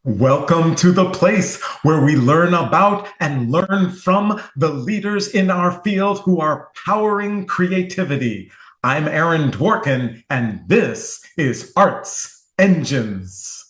Welcome to the place where we learn about and learn from the leaders in our field who are powering creativity. I'm Aaron Dworkin, and this is Arts Engines.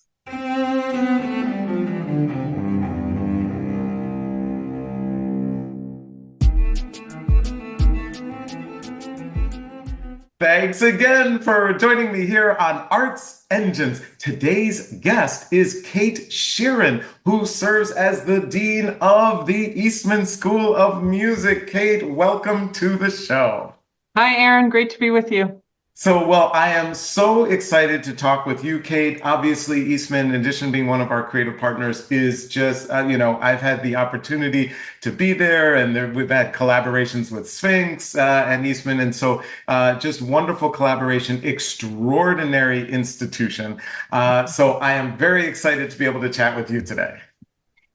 Thanks again for joining me here on Arts Engines. Today's guest is Kate Sheeran, who serves as the Dean of the Eastman School of Music. Kate, welcome to the show. Hi, Aaron. Great to be with you. I am so excited to talk with you, Kate. Obviously, Eastman, in addition to being one of our creative partners, is just, I've had the opportunity to be there, and we've had collaborations with Sphinx and Eastman. Just wonderful collaboration, extraordinary institution. So I am very excited to be able to chat with you today.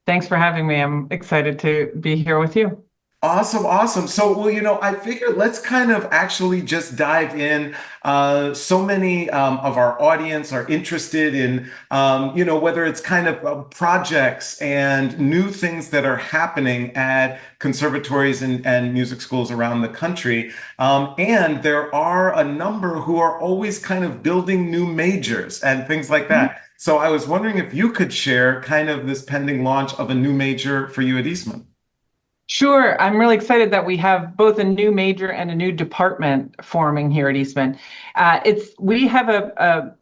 Thanks for having me. I'm excited to be here with you. Awesome, awesome. I figured let's kind of actually just dive in. So many of our audience are interested in, whether it's kind of projects and new things that are happening at conservatories and music schools around the country. And there are a number who are always kind of building new majors and things like that. So I was wondering if you could share kind of this pending launch of a new major for you at Eastman. Sure. I'm really excited that we have both a new major and a new department forming here at Eastman. We have a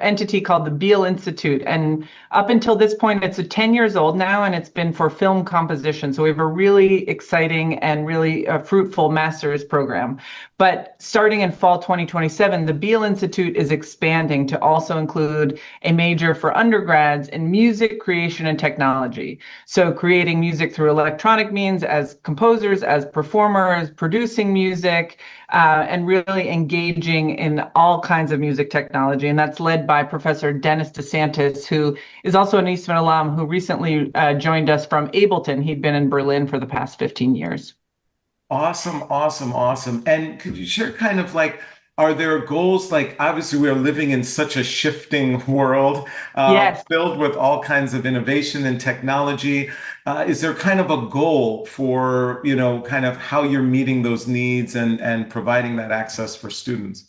entity called the Beale Institute, and up until this point, it's 10 years old now, and it's been for film composition. So we have a really exciting and really fruitful master's program. But starting in fall 2027, the Beale Institute is expanding to also include a major for undergrads in music creation and technology. So creating music through electronic means as composers, as performers, producing music, and really engaging in all kinds of music technology. And that's led by Professor Dennis DeSantis, who is also an Eastman alum who recently joined us from Ableton. He'd been in Berlin for the past 15 years. Awesome, awesome, awesome. And could you share kind of like, are there goals? Like, obviously, we are living in such a shifting world, Yes. filled with all kinds of innovation and technology. Is there kind of a goal for, kind of how you're meeting those needs and providing that access for students?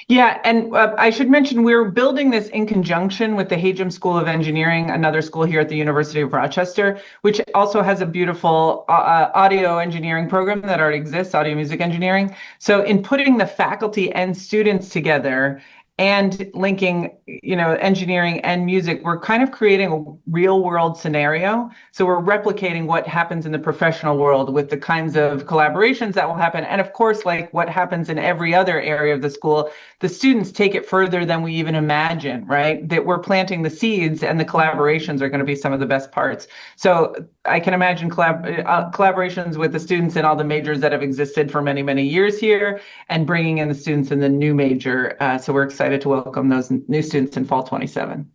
Yeah, and I should mention we're building this in conjunction with the Hagem School of Engineering, another school here at the University of Rochester, which also has a beautiful audio engineering program that already exists, audio music engineering. So in putting the faculty and students together and linking, engineering and music, we're kind of creating a real world scenario. So we're replicating what happens in the professional world with the kinds of collaborations that will happen. And of course, like what happens in every other area of the school, the students take it further than we even imagine, right? That we're planting the seeds and the collaborations are going to be some of the best parts. So I can imagine collaborations with the students in all the majors that have existed for many, many years here and bringing in the students in the new major. So we're excited to welcome those new students in fall 27.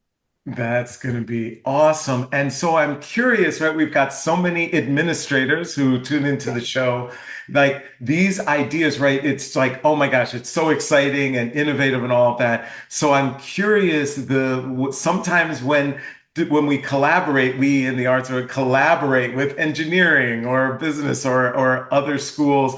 That's going to be awesome. And so I'm curious, right? We've got so many administrators who tune into the show. Like these ideas, right? It's like, oh my gosh, it's so exciting and innovative and all of that. So I'm curious, sometimes when we collaborate, we in the arts or collaborate with engineering or business or other schools.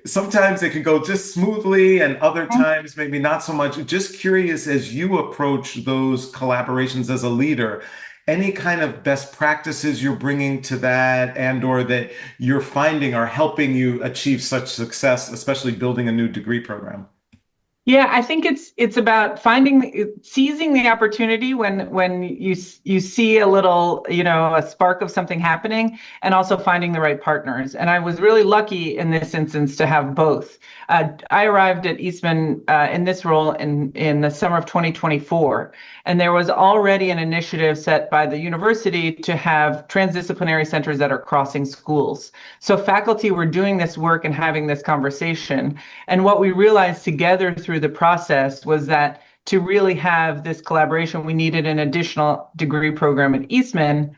Sometimes it can go just smoothly, and other times maybe not so much. Just curious, as you approach those collaborations as a leader, any kind of best practices you're bringing to that and or that you're finding are helping you achieve such success, especially building a new degree program? Yeah, I think it's about seizing the opportunity when you see a little, a spark of something happening, and also finding the right partners. And I was really lucky in this instance to have both. I arrived at Eastman in this role in the summer of 2024, and there was already an initiative set by the university to have transdisciplinary centers that are crossing schools. So faculty were doing this work and having this conversation. And what we realized together through the process was that to really have this collaboration, we needed an additional degree program at Eastman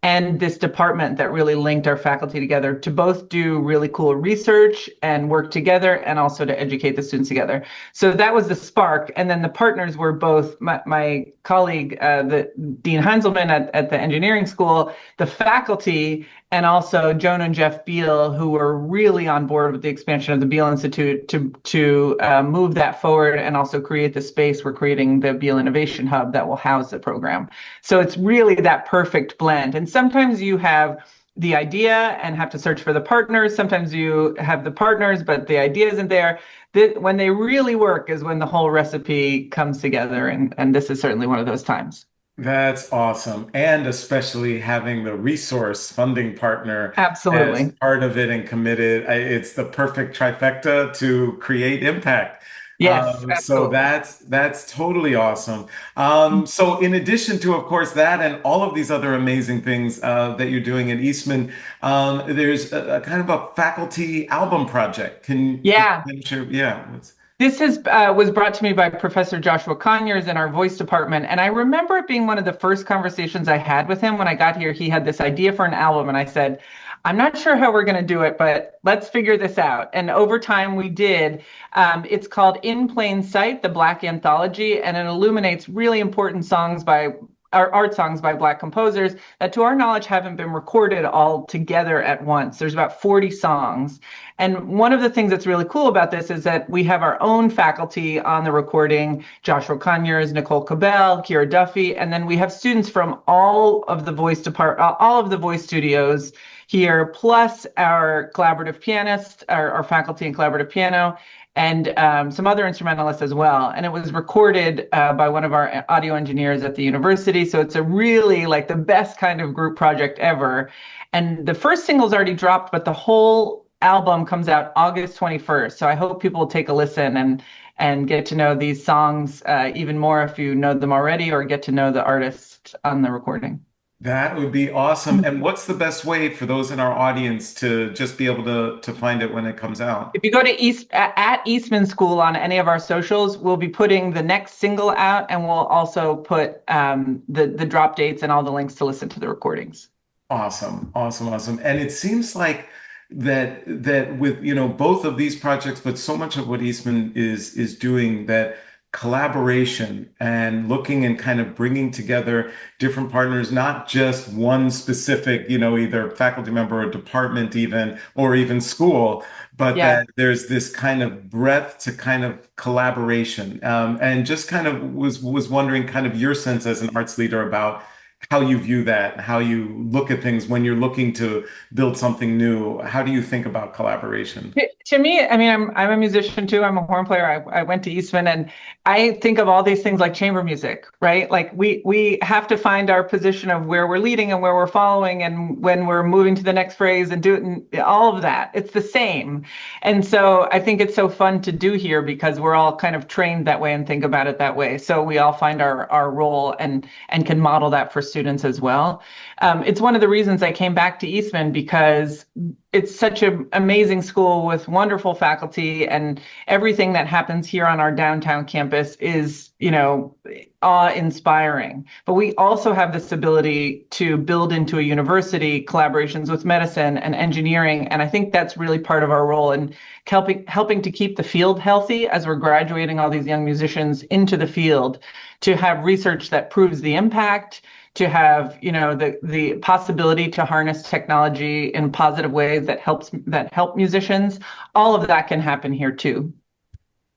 and this department that really linked our faculty together to both do really cool research and work together and also to educate the students together. So that was the spark. And then the partners were both my colleague, the Dean Heinzelman at the engineering school, the faculty, and also Joan and Jeff Beal, who were really on board with the expansion of the Beal Institute to move that forward and also create the space. We're creating the Beal Innovation Hub that will house the program. So it's really that perfect blend. And sometimes you have the idea and have to search for the partners. Sometimes you have the partners, but the idea isn't there. When they really work is when the whole recipe comes together. And this is certainly one of those times. That's awesome. And especially having the resource funding partner as Absolutely. part of it and committed, it's the perfect trifecta to create impact. Yes, So absolutely. that's totally awesome. So in addition to, of course, that and all of these other amazing things that you're doing at Eastman, there's a kind of a faculty album project. Yeah. Can you share? Yeah. This was brought to me by Professor Joshua Conyers in our voice department, and I remember it being one of the first conversations I had with him when I got here. He had this idea for an album, and I said, "I'm not sure how we're going to do it, but let's figure this out." And over time, we did. It's called In Plain Sight: The Black Anthology, and it illuminates really important songs by art songs by Black composers that, to our knowledge, haven't been recorded all together at once. There's about 40 songs. And one of the things that's really cool about this is that we have our own faculty on the recording: Joshua Conyers, Nicole Cabell, Kira Duffy, and then we have students from all of the all of the voice studios here, plus our collaborative pianists, our faculty in collaborative piano, and some other instrumentalists as well. And it was recorded by one of our audio engineers at the university. So it's a really like the best kind of group project ever. And the first single's already dropped, but the whole album comes out August 21st. So I hope people will take a listen and get to know these songs even more if you know them already, or get to know the artist on the recording. That would be awesome. And what's the best way for those in our audience to just be able to find it when it comes out? If you go to at Eastman School on any of our socials, we'll be putting the next single out, and we'll also put the drop dates and all the links to listen to the recordings. Awesome, awesome, awesome. And it seems like that with both of these projects, but so much of what Eastman is doing, that collaboration and looking and kind of bringing together different partners, not just one specific, either faculty member or department even, or even school, but Yeah. that there's this kind of breadth to kind of collaboration. And just kind of was wondering kind of your sense as an arts leader about how you view that, how you look at things when you're looking to build something new. How do you think about collaboration? To me, I mean, I'm a musician too. I'm a horn player. I went to Eastman, and I think of all these things like chamber music, right? Like we have to find our position of where we're leading and where we're following, and when we're moving to the next phrase and do it, and all of that. It's the same. And so I think it's so fun to do here because we're all kind of trained that way and think about it that way. So we all find our role and can model that for students as well. It's one of the reasons I came back to Eastman, because it's such an amazing school with wonderful faculty, and everything that happens here on our downtown campus is, awe-inspiring. But we also have this ability to build into a university collaborations with medicine and engineering, and I think that's really part of our role in helping to keep the field healthy as we're graduating all these young musicians into the field, to have research that proves the impact, to have the possibility to harness technology in positive ways that help musicians. All of that can happen here too.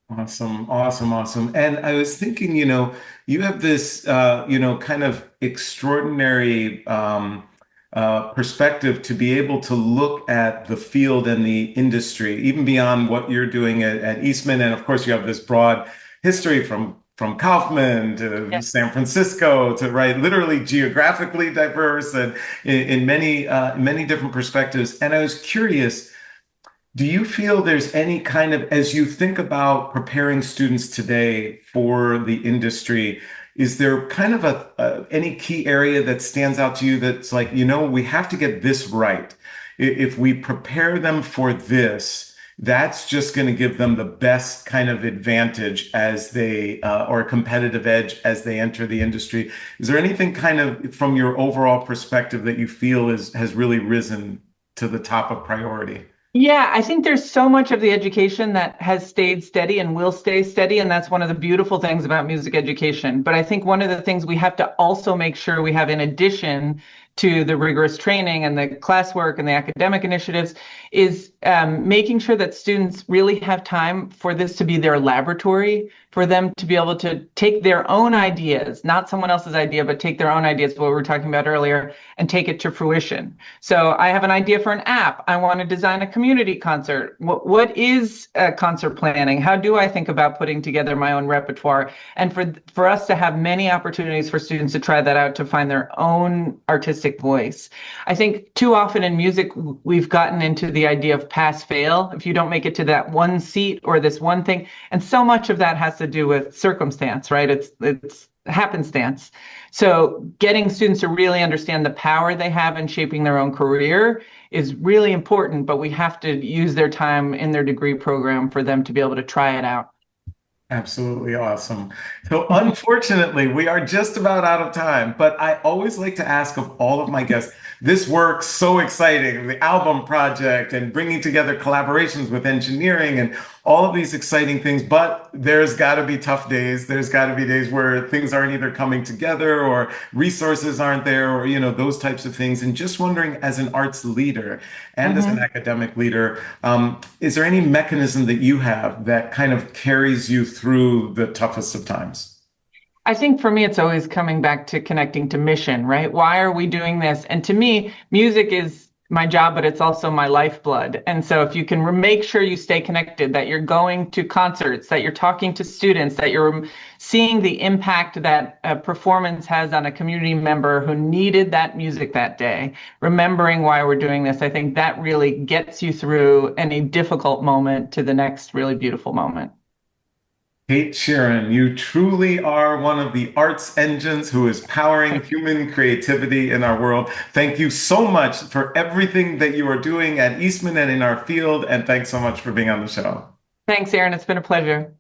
Awesome, awesome, awesome. And I was thinking, you have this, kind of extraordinary perspective to be able to look at the field and the industry, even beyond what you're doing at Eastman. And of course, you have this broad history from Kaufman to Yeah. San Francisco to, right, literally geographically diverse and in many different perspectives. And I was curious, do you feel there's any kind of, as you think about preparing students today for the industry, is there kind of any key area that stands out to you that's like, we have to get this right. If we prepare them for this, that's just going to give them the best kind of advantage as they, or a competitive edge as they enter the industry. Is there anything kind of from your overall perspective that you feel has really risen to the top of priority? Yeah, I think there's so much of the education that has stayed steady and will stay steady, and that's one of the beautiful things about music education. But I think one of the things we have to also make sure we have in addition to the rigorous training and the classwork and the academic initiatives is making sure that students really have time for this to be their laboratory, for them to be able to take their own ideas, not someone else's idea, but take their own ideas, what we were talking about earlier, and take it to fruition. So I have an idea for an app. I want to design a community concert. What is concert planning? How do I think about putting together my own repertoire? And for us to have many opportunities for students to try that out, to find their own artistic voice. I think too often in music, we've gotten into the idea of pass fail. If you don't make it to that one seat or this one thing, and so much of that has to do with circumstance, right? It's happenstance. So getting students to really understand the power they have in shaping their own career is really important, but we have to use their time in their degree program for them to be able to try it out. Absolutely awesome. So, unfortunately, we are just about out of time, but I always like to ask of all of my guests, this work so exciting, the album project and bringing together collaborations with engineering and all of these exciting things. But there's got to be tough days. There's got to be days where things aren't either coming together or resources aren't there or, those types of things. And just wondering, as an arts leader and as an Mhm. academic leader, is there any mechanism that you have that kind of carries you through the toughest of times? I think for me, it's always coming back to connecting to mission, right? Why are we doing this? And to me, music is my job, but it's also my lifeblood. And so if you can make sure you stay connected, that you're going to concerts, that you're talking to students, that you're seeing the impact that a performance has on a community member who needed that music that day, remembering why we're doing this, I think that really gets you through any difficult moment to the next really beautiful moment. Kate Sheeran, you truly are one of the arts engines who is powering human creativity in our world. Thank you so much for everything that you are doing at Eastman and in our field. And thanks so much for being on the show. Thanks, Aaron. It's been a pleasure.